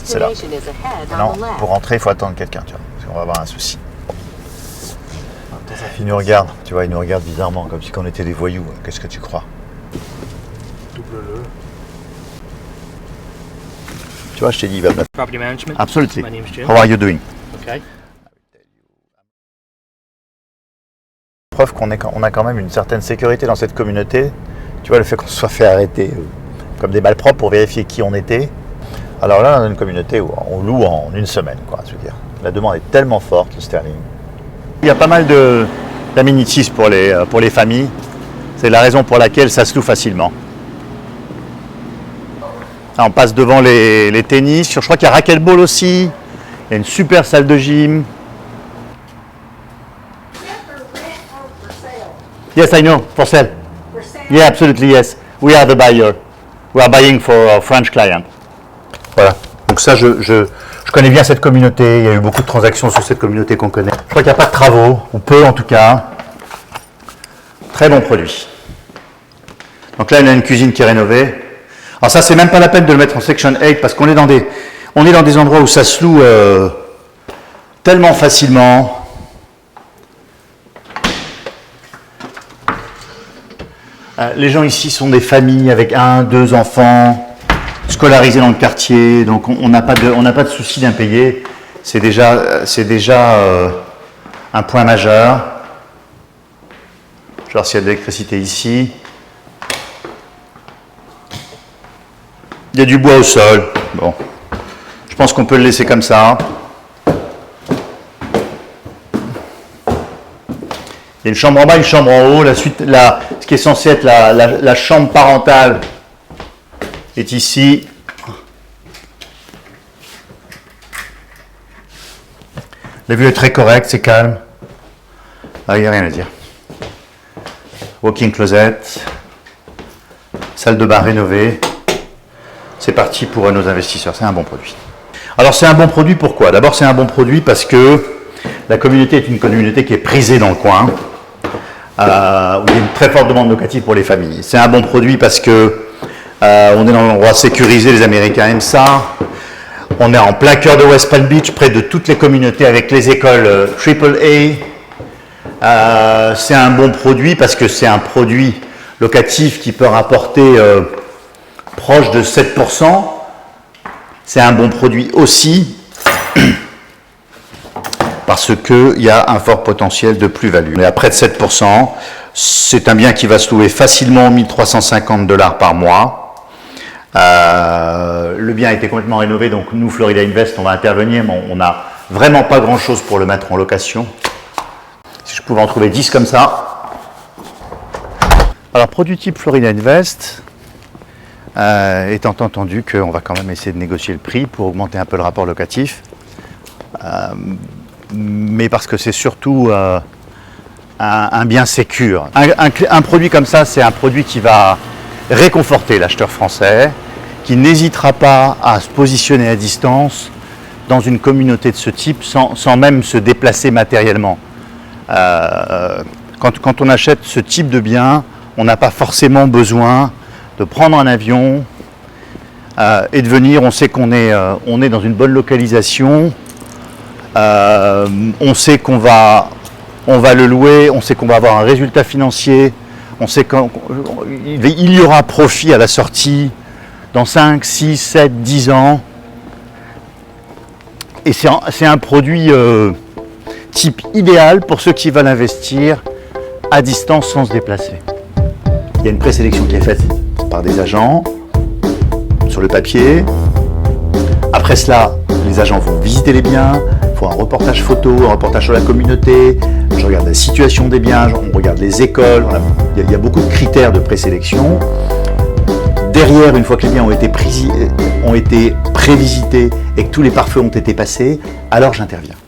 C'est là. Non, pour rentrer, il faut attendre quelqu'un, tu vois. Parce qu'on va avoir un souci. Il nous regarde, tu vois, il nous regarde bizarrement, comme si on était des voyous. Qu'est-ce que tu crois? Double-le. Tu vois, je t'ai dit, il va pas. Property management. Absolutely. My name's Jim. How are you doing? Okay. Preuve qu'on a quand même une certaine sécurité dans cette communauté. Tu vois, le fait qu'on se soit fait arrêter comme des malpropres pour vérifier qui on était. Alors là, on a une communauté où on loue en une semaine, quoi, je veux dire. La demande est tellement forte, le sterling. Il y a pas mal d'amenities pour les familles. C'est la raison pour laquelle ça se loue facilement. Là, on passe devant les tennis. Je crois qu'il y a racquetball aussi. Il y a une super salle de gym. Yes, I know. For sale. For sale? Yeah, absolutely, yes. We are the buyer. We are buying for our French client. Voilà. Donc ça, je connais bien cette communauté. Il y a eu beaucoup de transactions sur cette communauté qu'on connaît. Je crois qu'il n'y a pas de travaux, ou peu en tout cas. Très bon produit. Donc là, on a une cuisine qui est rénovée. Alors ça, c'est même pas la peine de le mettre en Section 8 parce qu'on est dans des endroits où ça se loue tellement facilement. Les gens ici sont des familles avec 1, 2 enfants, scolarisés dans le quartier, donc on n'a pas de souci d'impayé. C'est déjà un point majeur. Je vais voir s'il y a de l'électricité ici. Il y a du bois au sol. Bon, je pense qu'on peut le laisser comme ça. Il y a une chambre en bas, une chambre en haut. Ce qui est censé être la chambre parentale est ici. La vue est très correcte, c'est calme. Ah, il n'y a rien à dire. Walk-in closet. Salle de bain rénovée. C'est parti pour nos investisseurs. C'est un bon produit. Alors, c'est un bon produit pourquoi? D'abord, c'est un bon produit parce que la communauté est une communauté qui est prisée dans le coin. Où il y a une très forte demande locative pour les familles. C'est un bon produit parce que on est dans un endroit sécurisé, les Américains aiment ça. On est en plein cœur de West Palm Beach, près de toutes les communautés avec les écoles AAA. C'est un bon produit parce que c'est un produit locatif qui peut rapporter proche de 7%. C'est un bon produit aussi parce qu'il y a un fort potentiel de plus-value. On est à près de 7%. C'est un bien qui va se louer facilement 1 350 $ par mois. Le bien a été complètement rénové, donc nous, Florida Invest, on va intervenir, mais on n'a vraiment pas grand-chose pour le mettre en location. Si je pouvais en trouver 10 comme ça. Alors, produit type Florida Invest, étant entendu qu'on va quand même essayer de négocier le prix pour augmenter un peu le rapport locatif. Mais parce que c'est surtout un bien sécure. Un produit comme ça, c'est un produit qui va réconforter l'acheteur français, qui n'hésitera pas à se positionner à distance dans une communauté de ce type sans même se déplacer matériellement. Quand on achète ce type de bien, on n'a pas forcément besoin de prendre un avion et de venir. On sait qu'on est dans une bonne localisation. On sait qu'on va le louer, on sait qu'on va avoir un résultat financier, on sait qu'il y aura profit à la sortie dans 5, 6, 7, 10 ans. Et c'est un produit type idéal pour ceux qui veulent investir à distance sans se déplacer. Il y a une présélection qui est faite par des agents sur le papier. Après cela, les agents vont visiter les biens. Un reportage photo, un reportage sur la communauté, je regarde la situation des biens, on regarde les écoles, il y a beaucoup de critères de présélection. Derrière, une fois que les biens ont été prévisités et que tous les pare-feux ont été passés, alors j'interviens.